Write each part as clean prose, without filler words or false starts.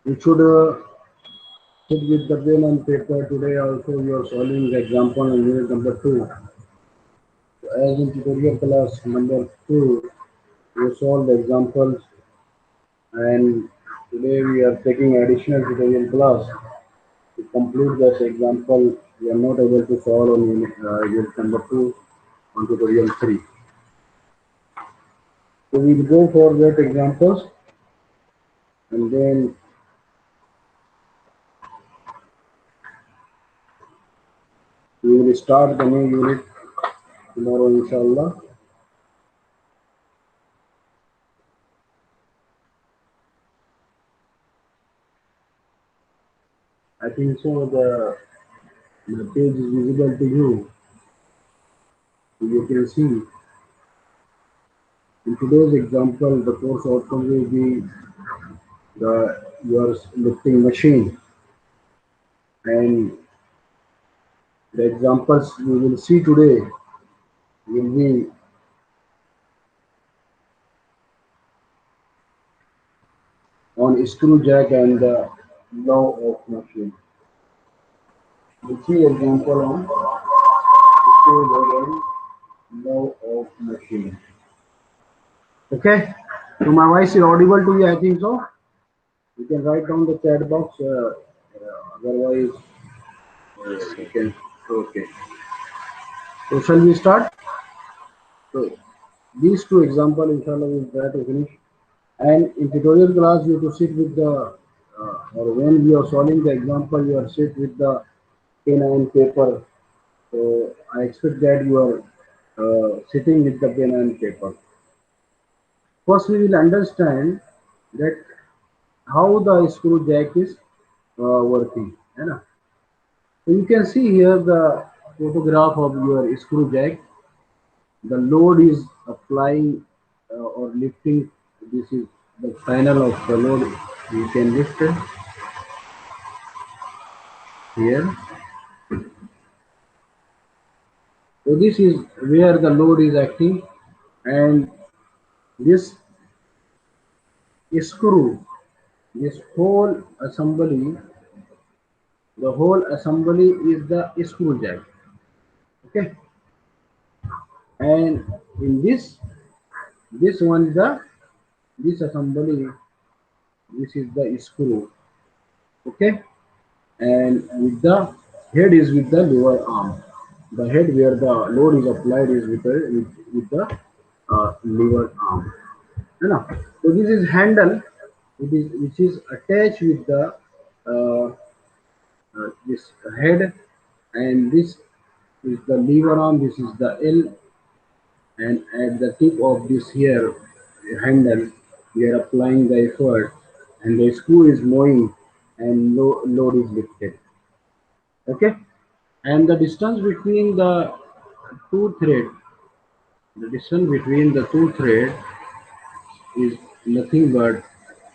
You should sit with the pen and paper. Today also you are solving the example in unit number 2. As in tutorial class number 2, we solved the examples, and today we are taking additional tutorial class to complete this example. We are not able to solve on unit number 2 on tutorial 3. So we will go for that examples, and then we will start the new unit tomorrow, inshallah. I think so. The page is visible to you. You can see in today's example, the course outcome will be your lifting machine, and the examples we will see today will be on screw jack and the law of machine. We'll see example on screw jack and law of machine. Okay, so my voice is audible to you, I think so. You can write down the chat box. Otherwise, Yes, you sir. can. Okay. So shall we start? So these two examples, inshallah, we will try to finish. And in tutorial class, you have to sit with the, or when we are solving the example, you are sit with the pen and paper. So I expect that you are sitting with the pen and paper. First, we will understand that how the screw jack is working. है ना? So you can see here the photograph of your screw jack. The load is applying or lifting. This is the panel of the load. You can lift it here. So this is where the load is acting, and this screw, this whole assembly, the whole assembly is the screw jack. Okay, and in this one is the this assembly. This is the screw. Okay, and with the head is with the lower arm. The head where the load is applied is with the lever arm. You know? So this is handle. It is which is attached with the uh, this head, and this is the lever arm. This is the L, and at the tip of this here handle, we are applying the effort, and the screw is moving, and load is lifted. Okay, and the distance between the two thread, the distance between the two thread is nothing but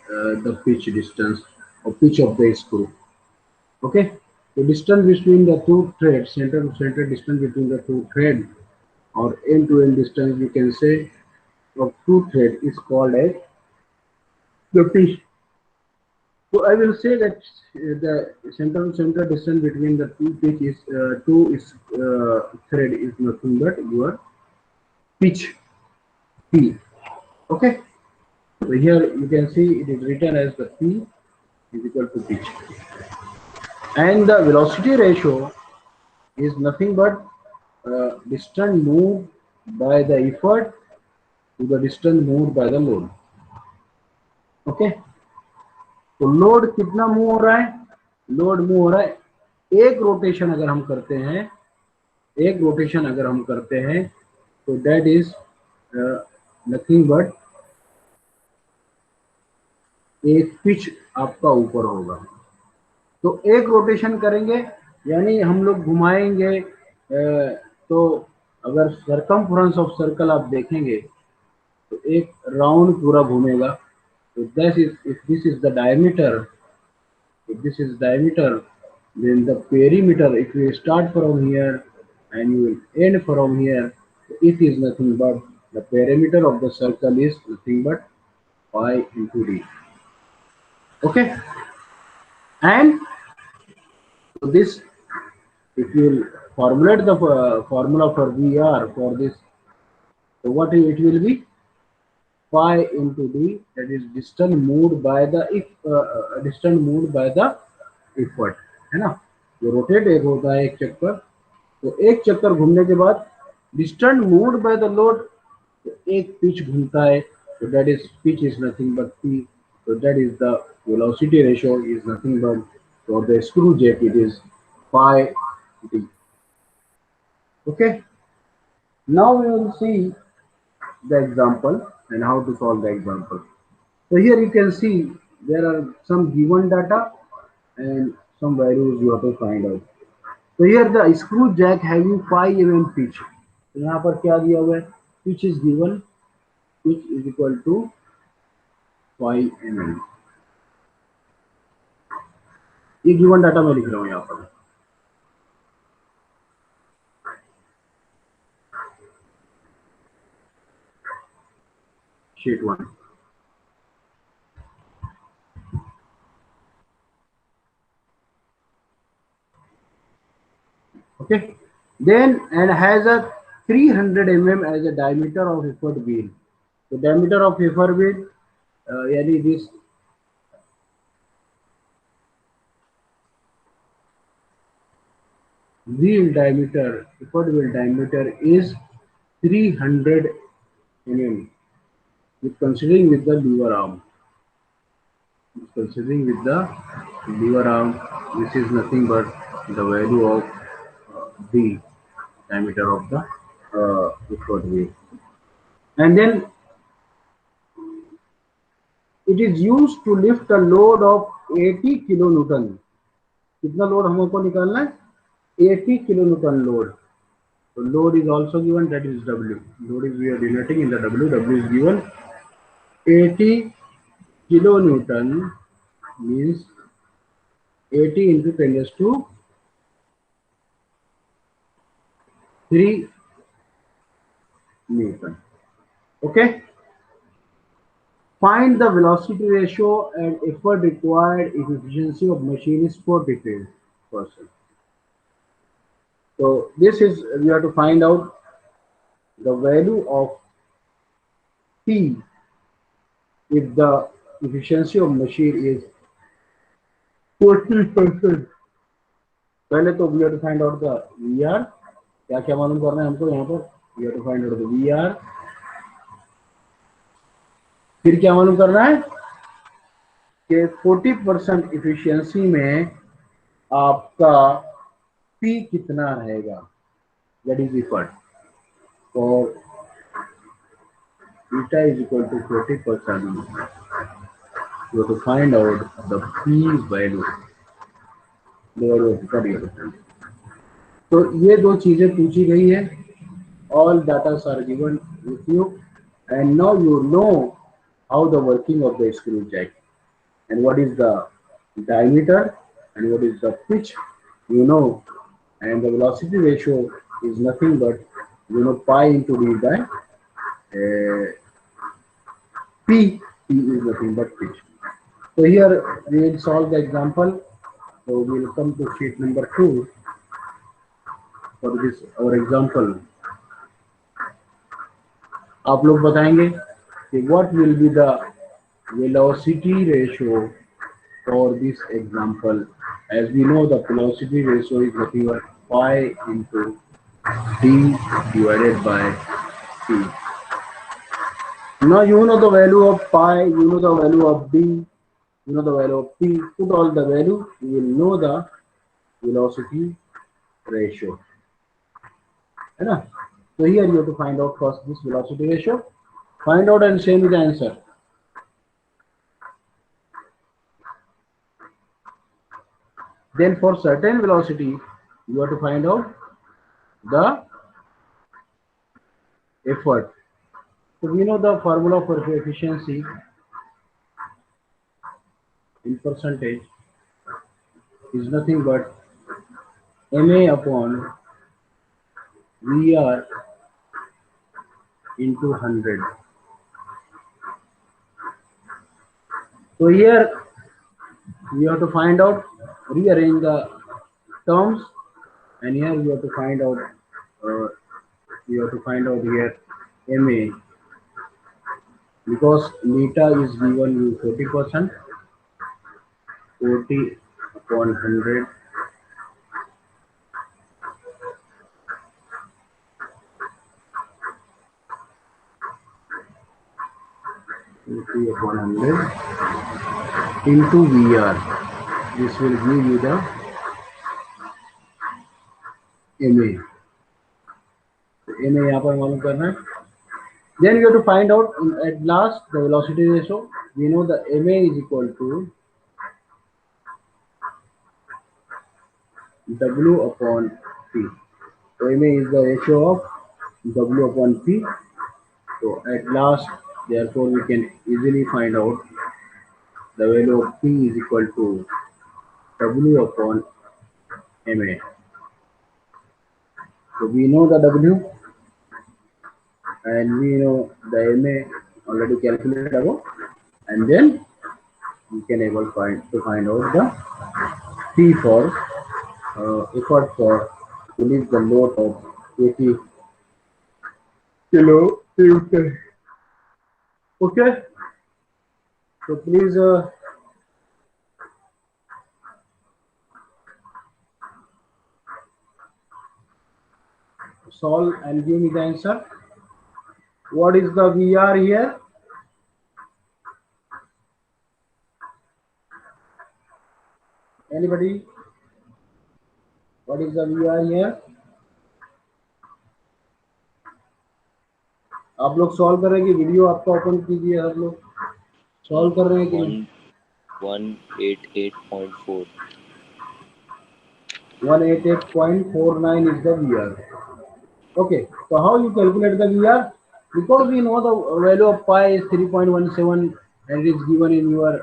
the pitch distance or pitch of the screw. Okay, the distance between the two threads, center to center distance between the two thread, or end to end distance, you can say, of two thread is called as the pitch. So I will say that the center to center distance between the two pitch is thread is nothing but your pitch P. Okay. So here you can see it is written as the P is equal to pitch. And the velocity ratio is nothing but distance moved by the effort to the distance moved by the load. Okay, तो load कितना move हो रहा है? Load move हो रहा है एक rotation अगर हम करते हैं, एक रोटेशन अगर हम करते हैं, तो दैट इज नथिंग बट एक पिच आपका ऊपर होगा. तो एक रोटेशन करेंगे यानी हम लोग घुमाएंगे, तो अगर सरकमफ्रेंस ऑफ सर्कल आप देखेंगे तो एक राउंड पूरा घूमेगा. तो this is, if this is the diameter, if this is diameter, then the perimeter, if you start from here and you will end from here, it is nothing but the perimeter of the circle is nothing but pi into d. Okay, And so this, if you formulate the formula for VR for this, so what it will be? Phi into d, that is distance moved by the if distance moved by the effort, है ना. जो rotate एक होता है एक चक्कर, तो एक चक्कर घूमने के बाद distance moved by the load, तो एक पिच घूमता है, तो that is pitch is nothing but P, so that is the velocity ratio is nothing but for the screw jack it is pi d. Okay, now we will see the example and how to solve the example. So here you can see there are some given data and some values you have to find out. So here the screw jack having 5 pitch. तो यहाँ पर क्या दिया हुआ है? Pitch is given. Pitch is equal to 5 ये given data मैं लिख रहा हूँ यहाँ पर. Sheet 1. Okay. Then and has a 300 as a diameter of effort wheel. The diameter of effort wheel, यानी this wheel diameter, effort wheel diameter is 300 with considering with the lever arm. Considering with the lever arm, this is nothing but the value of the diameter of the effort wheel. And then it is used to lift a load of 80 kilonewton. कितना load हमको निकालना है? 80 kilonewton load. So load is also given, that is W. Load is we are denoting in the W. W is given 80 kilonewton means 80 into 10 raised to 3 Newton. Okay. Find the velocity ratio and effort required if efficiency of machine is 40%. So this is, we have to find out the value of P if the efficiency of machine is 40%. पहले तो we have to find out the VR. क्या क्या मालूम करना है हमको यहाँ पर? We have to find out the VR. फिर क्या मालूम करना है कि 40% इफिशियंसी में आपका P कितना रहेगा, that is effort. For eta is equal to 40%, you have to find out the P value. तो ये दो चीजें पूछी गई है. All data are given with you, and now you know how the working of the screw jack and what is the diameter and what is the pitch, you know, and the velocity ratio is nothing but pi into d by p. P is nothing but pitch. So here we will solve the example. So we will come to sheet number 2 for this our example. आप लोग बताएंगे कि what will be the velocity ratio for this example. As we know, the velocity ratio is nothing but pi into d divided by p. Now you know the value of pi, you know the value of d, you know the value of p. Put all the value, you will know the velocity ratio. है ना? So here you have to find out first this velocity ratio. Find out and send me the answer. Then for certain velocity, you have to find out the effort. So we know the formula for efficiency in percentage is nothing but MA upon VR into 100. So here You have to find out, rearrange the terms, and here you have to find out, uh, here MA, because beta is given you 40%, 40 upon 100, 40 upon 100 into VR. This will give you the MA. तो MA यहाँ पर मालूम करना है. Then you have to find out at last the velocity ratio. We know the MA is equal to W upon P. So MA is the ratio of W upon P. So at last, therefore, we can easily find out the value of P is equal to W upon MA. So we know the W and we know the MA already calculated above, and then we can able to find out the P for effort for release the load of 80 kilo Newton. Okay, so please solve and give me the answer. What is the VR here? Anybody? What is the VR here? आप लोग solve कर रहे हैं कि video आपका open कीजिए. आप लोग सॉल्व कर रहे हैं कि 188.4. 188.49 is the VR. Okay, so how you calculate the VR? Because we know the value of pi is 3.17 and it is given in your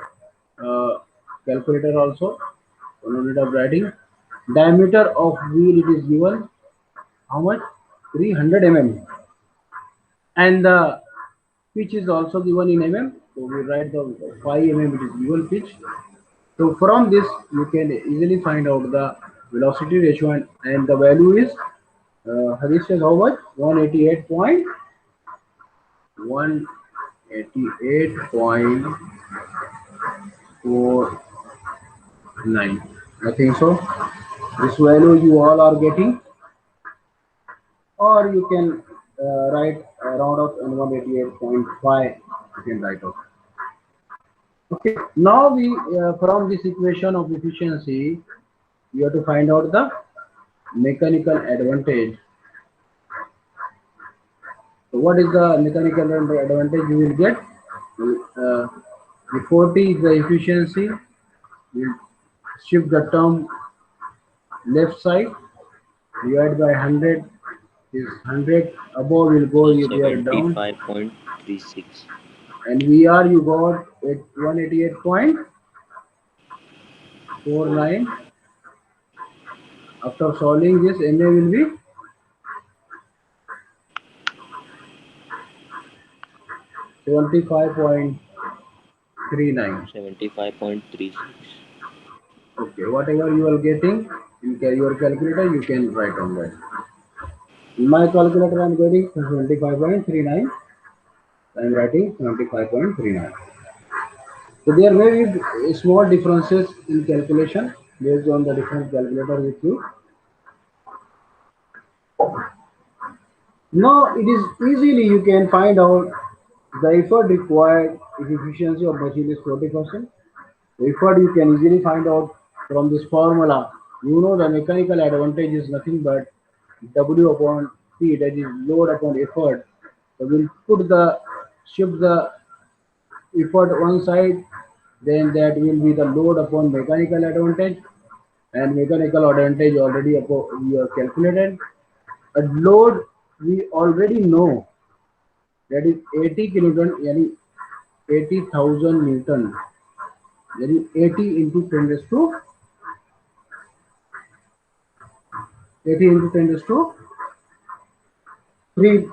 calculator also. So no need of writing. Diameter of wheel it is given how much? 300 mm. And the pitch is also given in mm. So we write the 5 mm it is given pitch. So from this you can easily find out the velocity ratio, and the value is Harish says how much? 188.49. I think so. This value you all are getting, or you can write round up on 188.5. You can write out. Okay. Now we from this equation of efficiency, you have to find out the mechanical advantage. So what is the mechanical advantage you will get? The 40 is the efficiency. We'll shift the term left side. Divide by 100 is 100. Above will go here down. 75.36. And VR you got at 188.49. After solving this, MA will be 75.39. 75.36. Okay, whatever you are getting in your calculator, you can write on that. In my calculator, I am getting 75.39. I am writing 75.39. So there may be small differences in calculation based on the different calculator with you. Now it is easily you can find out the effort required if efficiency of machine is 40%. The effort you can easily find out from this formula. You know the mechanical advantage is nothing but W upon P, that is load upon effort. So we'll shift the effort one side, then that will be the load upon mechanical advantage, and mechanical advantage already we have calculated. A load we already know, that is 80 kilonewton, yani 80,000 Newton, that is 80 into 10 raised to 80 into 10 raised to 3.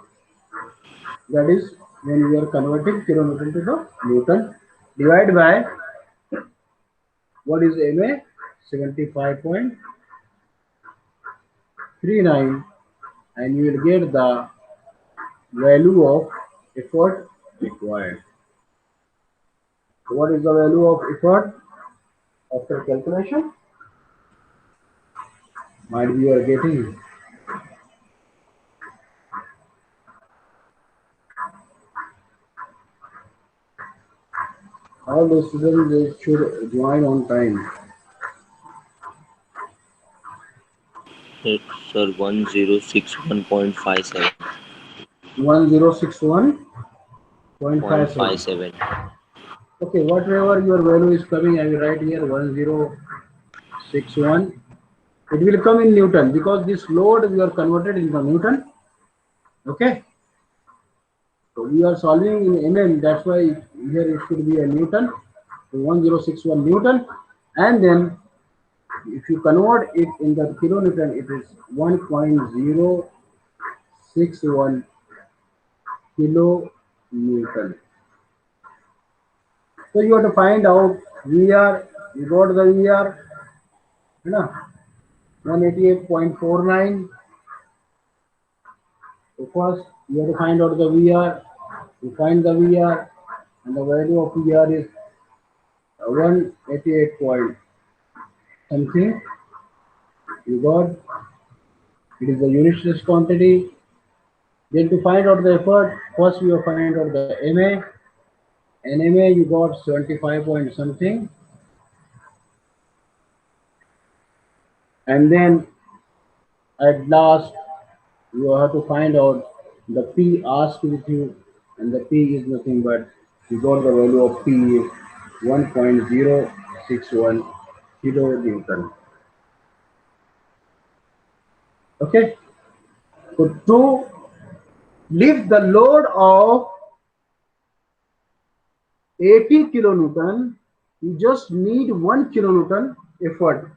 That is when we are converting kilonewton to the Newton. Divide by What is MA? 75.39, and you will get the value of effort required. So what is the value of effort after calculation? Might be you are getting. All the students they should join on time. Sir, 1061.57. 1061.57. 0.57. Okay, whatever your value is coming, I will write here 1061. It will come in Newton because this load we are converted into Newton. Okay, so we are solving in mm. That's why here it should be a Newton. So 1061 Newton, and then if you convert it in the kilonewton, it is 1.061 kilonewton. So you have to find out VR. You got the VR, you know, 188.49. So first you have to find out the VR. You find the VR, and the value of VR is 188 point something. You got it is the unit stress quantity. Then to find out the effort, first we will find out the MA. NMA you got 75 point something, and then at last you have to find out the P asked with you, and the P is nothing but you got the value of P is 1.061 kilonewton. Okay, so to lift the load of 80 kilonewton, you just need 1 kilonewton effort.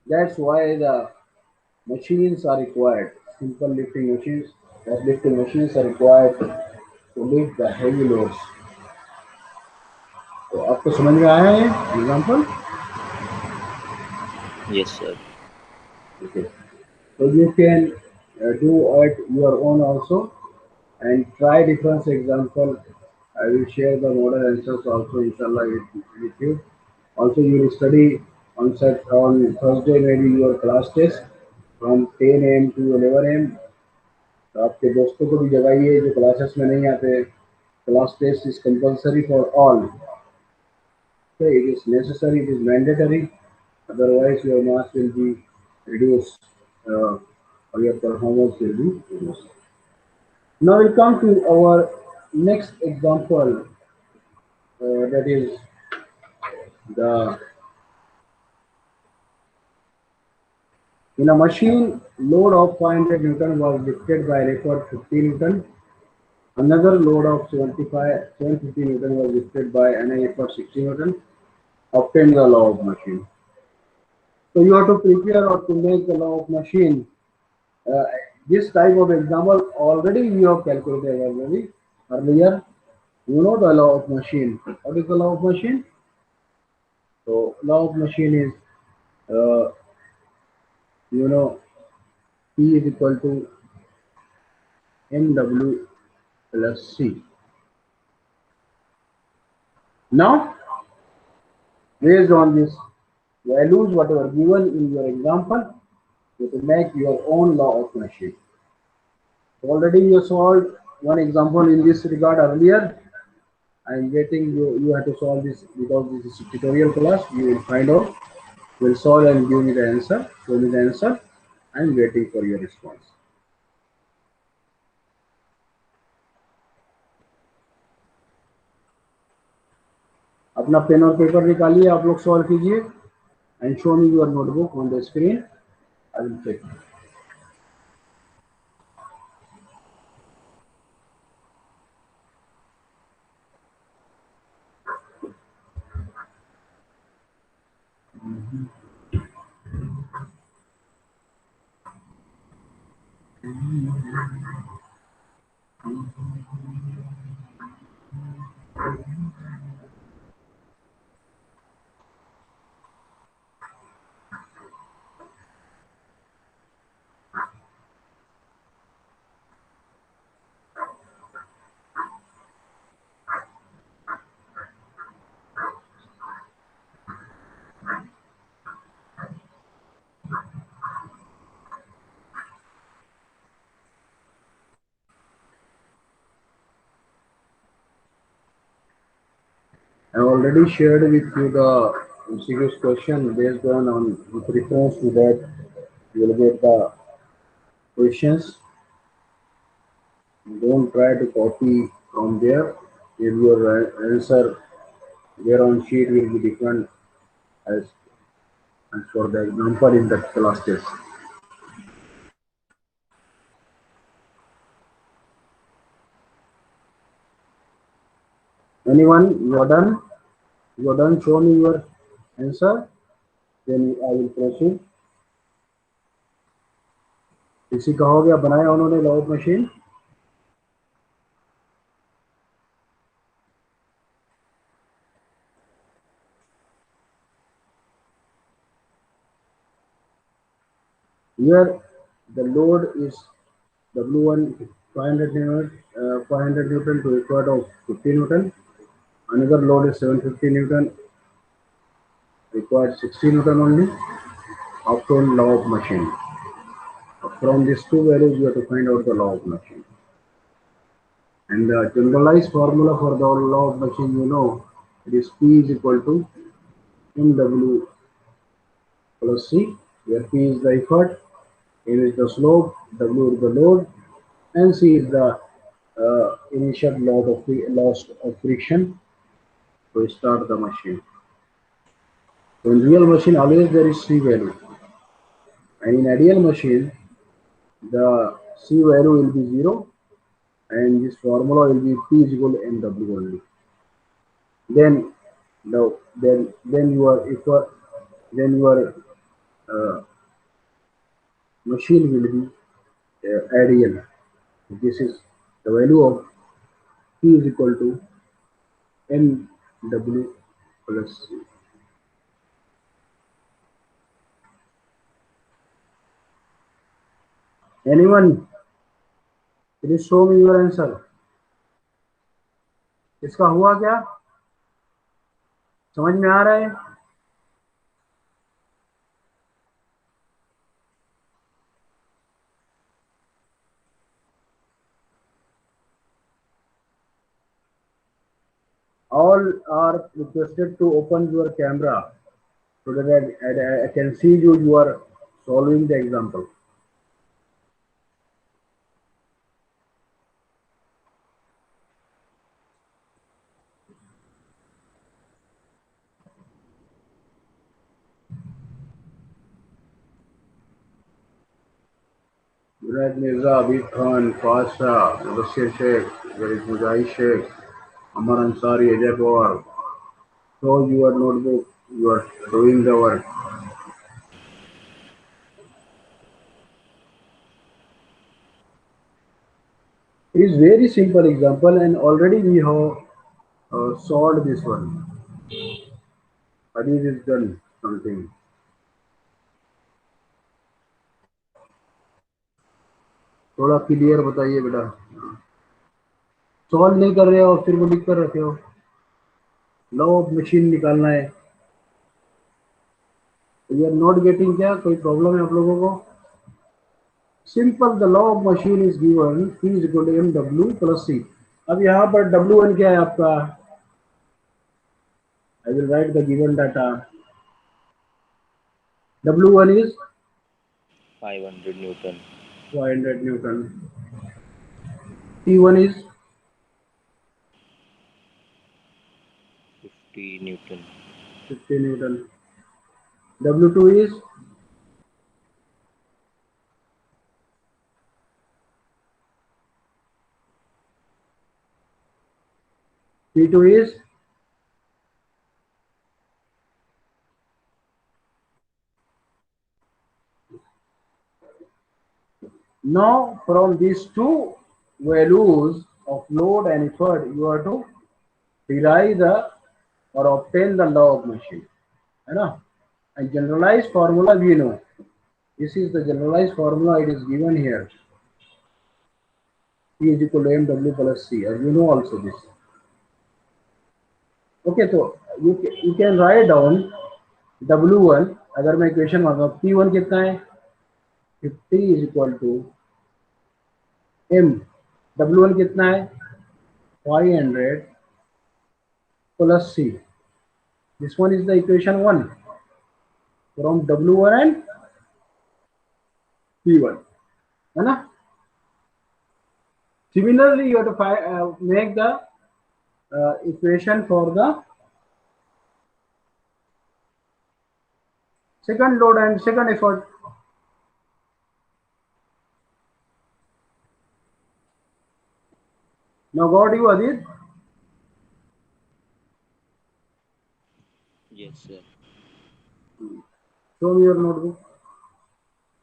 That's why the machines are required. Simple lifting machines, lifting machines are required to lift the heavy loads. तो आपको समझ में आया है example? Yes, sir. Okay. So you can do it your own also and try different example. I will share the model answers also inshallah with you. Also you will study on Thursday maybe your class test from 10 a.m. to 11 a.m. तो आपके दोस्तों को भी जगाइए जो classes में नहीं आते. Class test is compulsory for all. Okay, it is necessary, it is mandatory. Otherwise, your marks will be reduced or your performance will be reduced. Now we come to our next example, that is the in a machine load of 500 Newton was lifted by record 50 Newton. Another load of 750 Newton was lifted by an effort 60 Newton. Obtain the law of machine. So you have to prepare or to make the law of machine. Uh, this type of example already you have calculated already earlier. You know the law of machine. What is the law of machine? So law of machine is uh, you know P is equal to mw plus c. Now based on this values whatever given in your example, you have to make your own law of machine. So already you solved one example in this regard earlier. I'm waiting you have to solve this because this is a tutorial class. You will find out. You will solve and give me the answer. Show me the answer. I'm waiting for your response. अपना pen और paper निकालिए, आप लोग solve कीजिए and show me your notebook on the screen. I will check. I already shared with you the MCQ's question based on with reference to that you will get the questions. Don't try to copy from there. If your answer there on sheet will be different as for the example in the class test. Anyone, you are done? You are done? Show me your answer. Then I will proceed. किसी का हो गया बनाया उन्होंने law of machine here the load is W1 500 Newton, 500 Newton to required of 50 Newton. Another load is 750 Newton, required 60 Newton only. After law of machine. From these two values, you have to find out the law of machine. And the generalized formula for the law of machine, you know, it is P is equal to mW plus C, where P is the effort, M is the slope, W is the load, and C is the initial loss of friction to start the machine. So in real machine, always there is C value, and in ideal machine, the C value will be 0, and this formula will be P is equal to mW only. Then, no, then your effort, then your uh, machine will be ideal. This is the value of P is equal to mW plus C. Anyone? Please show me your answer. इसका हुआ क्या समझ में आ रहा है all are requested to open your camera so that I can see you are solving the example. Junaid Mirza, Abid Khan, Faz Shah, Mudassir Sheikh, there is Mujahid Sheikh, Amar Ansari, Ajay Pawar. Show your notebook, you are doing the work. It is very simple example and already we have solved this one. Hadith is done something. थोड़ा clear बताइए बेटा solve नहीं कर रहे हो फिर वो लिख कर रखे हो लॉ ऑफ मशीन निकालना है यू आर नॉट गेटिंग क्या कोई प्रॉब्लम है आप लोगों को simple the law of machine is given P is equal to mW plus C अब यहाँ पर W1 क्या है आपका I will write the given data W1 is 500 Newton. 500 Newton P1 is 50 Newton. 50 Newton W2 is P2 is now from these two values of load and effort you are to derive the or obtain the law of machine है ना and generalized formula we know this is the generalized formula it is given here P is equal to mW plus C as you know also this okay so you can write down W1 अगर मैं equation मांगा P1 कितना है 50 is equal to M W1 कितना है 500 plus C This one is the equation 1 from W1 and P1. है ना? Similarly, you have to make the equation for the second load and second effort. Now got you, Adit? Yes, sir. Show me your notebook.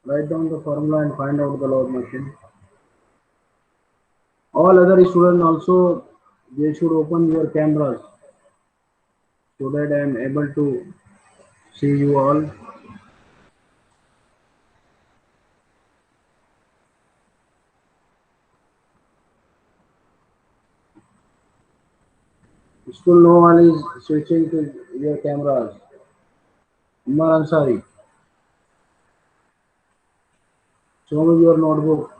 Write down the formula and find out the load machine. All other students also, they should open your cameras so that I am able to see you all. School, no one is switching to your cameras. Umar Ansari, show me your notebook.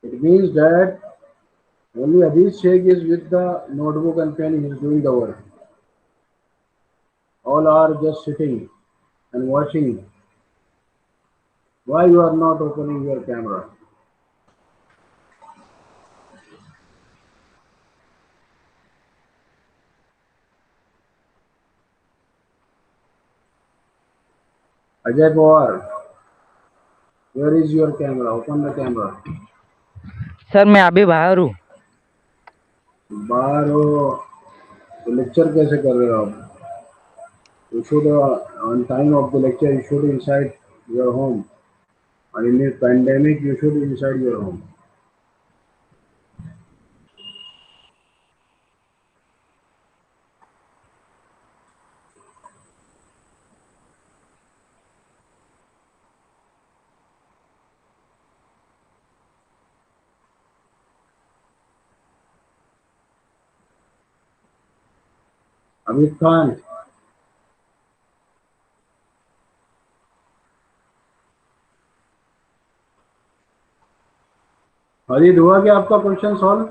It means that only Adit Sheikh is with the notebook and pen, he is doing the work. All are just sitting and watching. Why you are not opening your camera? Ajay Pawar, where is your camera? Open the camera. Sir मैं अभी बाहर हूँ. बाहर हो तो lecture कैसे कर रहे हो आप? You should on time of the lecture you should inside your home. And in this pandemic you should inside your home. Amit Khan, Ajit हुआ क्या आपका क्वेश्चन सॉल्व?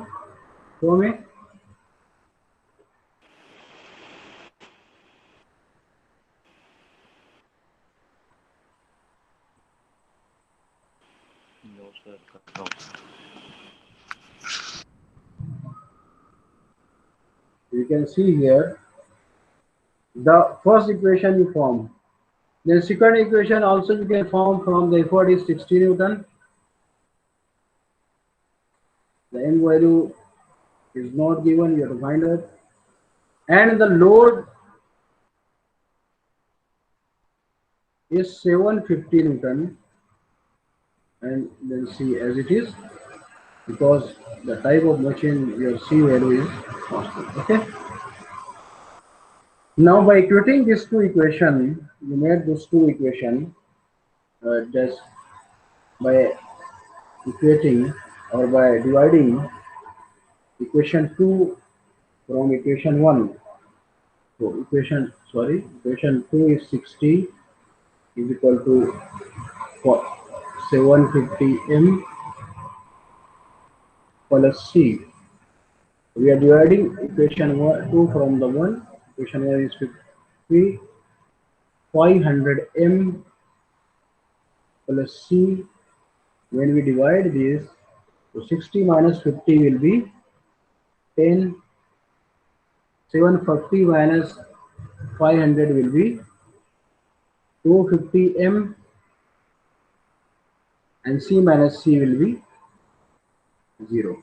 शो में No, sir. No. you can see here the first equation you form. The second equation also you can form from the effort is 60 Newton. The M value is not given, you have to find it. And the load is 750 Newton. And then see as it is because the type of machine your C value is constant. Okay. Now by equating these two equations, you made those two equations just by equating or by dividing equation 2 from equation 1. So equation 2 is 60 is equal to 750 m plus c. We are dividing equation 2 from the 1. Equation 1 is 50, 500 m plus c. When we divide this, so 60 minus 50 will be 10. 750 minus 500 will be 250 m and c minus c will be 0.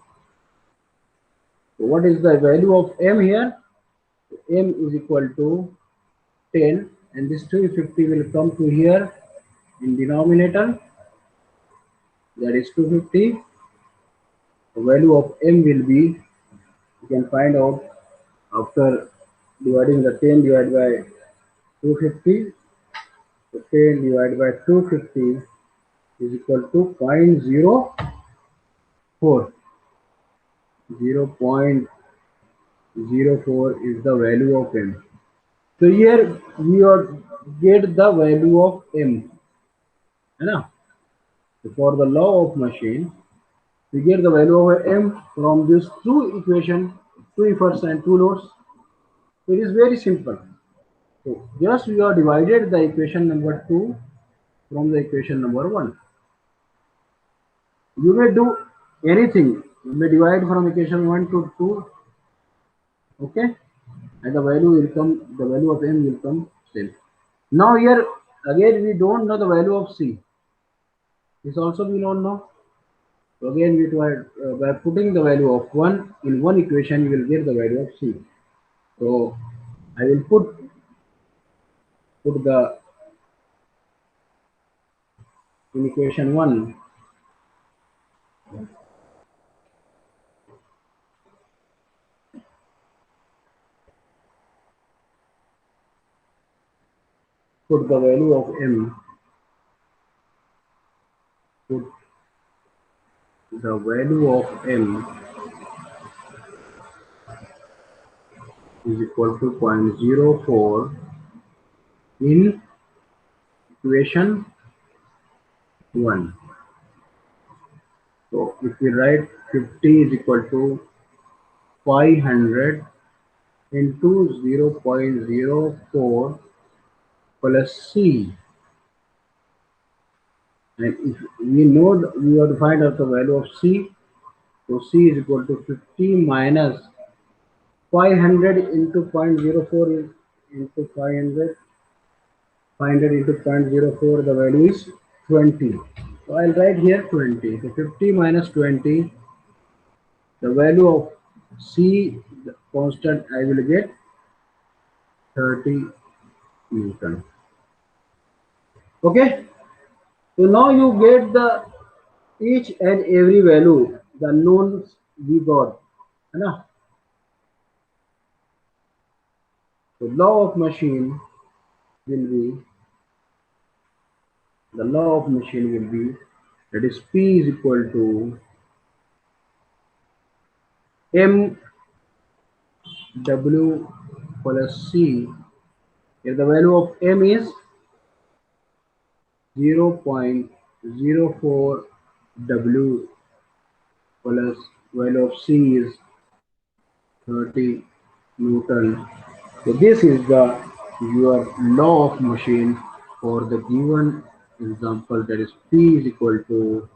So what is the value of m here? M is equal to 10 and this 250 will come to here in denominator, that is 250. The value of m will be, you can find out after dividing the 10 divided by 250. So 10 divided by 250 is equal to 0.04. 0.04 is the value of m. So here we are get the value of m. है ना? So for the law of machine, we get the value of m from these two equation, two efforts and two loads. So it is very simple. So just we are divided the equation number 2 from the equation number 1. You may do anything. You may divide from equation 1 to 2, okay, and the value will come, the value of m will come same. Now here again we don't know the value of c. This also we don't know. So again we try by putting the value of 1 in one equation, you will get the value of c. So I will put the in equation 1, put the value of m, put the value of m is equal to 0.04 in equation 1. So if we write 50 is equal to 500 into 0.04 plus c, and if we know we have to find out the value of c, so c is equal to 50 minus 500 into 0.04 is into 500. 500 into 0.04, the value is 20. So I'll write here 20. So 50 minus 20, the value of C, the constant, I will get 30 Newton. Okay. So now you get the each and every value, the knowns we got. है ना? So law of machine will be, the law of machine will be, that is P is equal to M W plus C. If the value of M is 0.04 W plus value of C is 30 Newton. So this is the your law of machine for the given example, that is P is equal to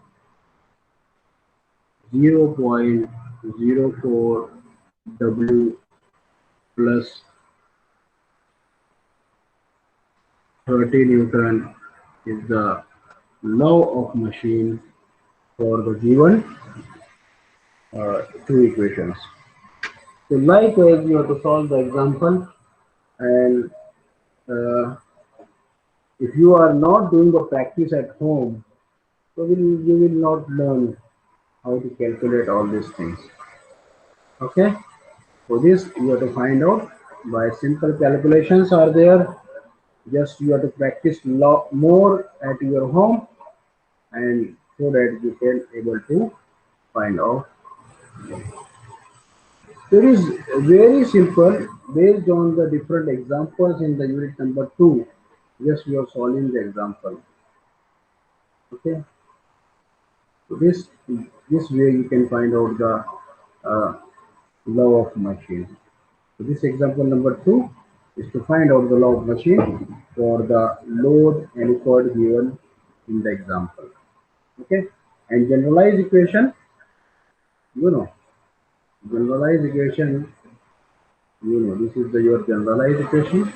0.04 W plus 30 Newton is the law of machine for the given two equations. So likewise, you have to solve the example, and uh, if you are not doing the practice at home, so you will not learn how to calculate all these things. Okay, so this you have to find out by simple calculations are there. Just you have to practice lot more at your home, and so that you can able to find out. It is very simple based on the different examples in the unit number 2. Just you are solving the example. Okay, so this way you can find out the uh, law of machine. So this example number 2 is to find out the law of machine for the load and effort given in the example. Okay, and generalized equation, you know, generalized equation, this is the your generalized equation.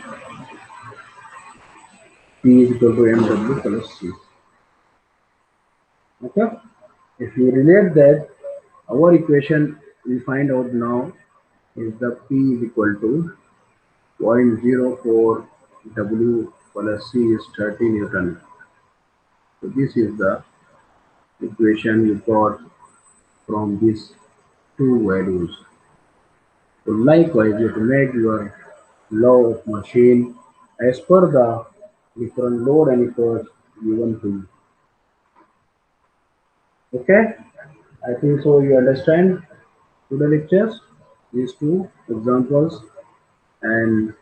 P is equal to mw plus c. Okay, if you relate that, our equation we find out now is the P is equal to 0.04 W plus C is 30 Newton. So this is the equation you got from these two values. So likewise, you have to make your law of machine as per the different load and effort given to you. Okay, I think so you understand to the lectures, these two examples, and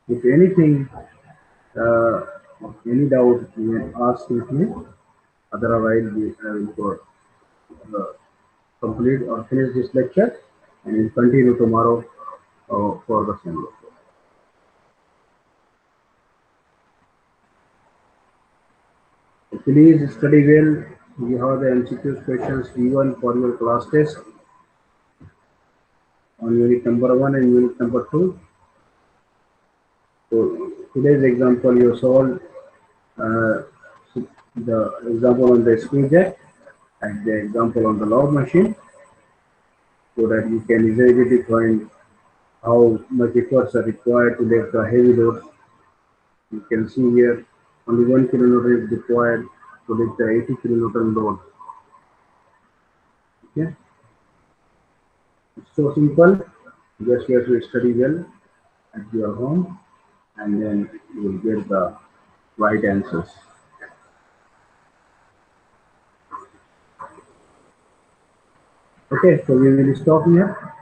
if anything Uh, any doubt you can ask with me. Otherwise, I will go complete or finish this lecture and we'll continue tomorrow for the same lecture. So please study well. You have the MCQ questions given for your class test on unit number 1 and unit number 2. So today's example you solved uh, the example on the screw jack and the example on the log machine so that you can easily define how much efforts are required to lift the heavy loads. You can see here only 1 kilonewton is required to lift the 80 kilonewton load. Okay, it's so simple. Just you have to study well at your home and then you will get the right answers. Okay, so we will stop here.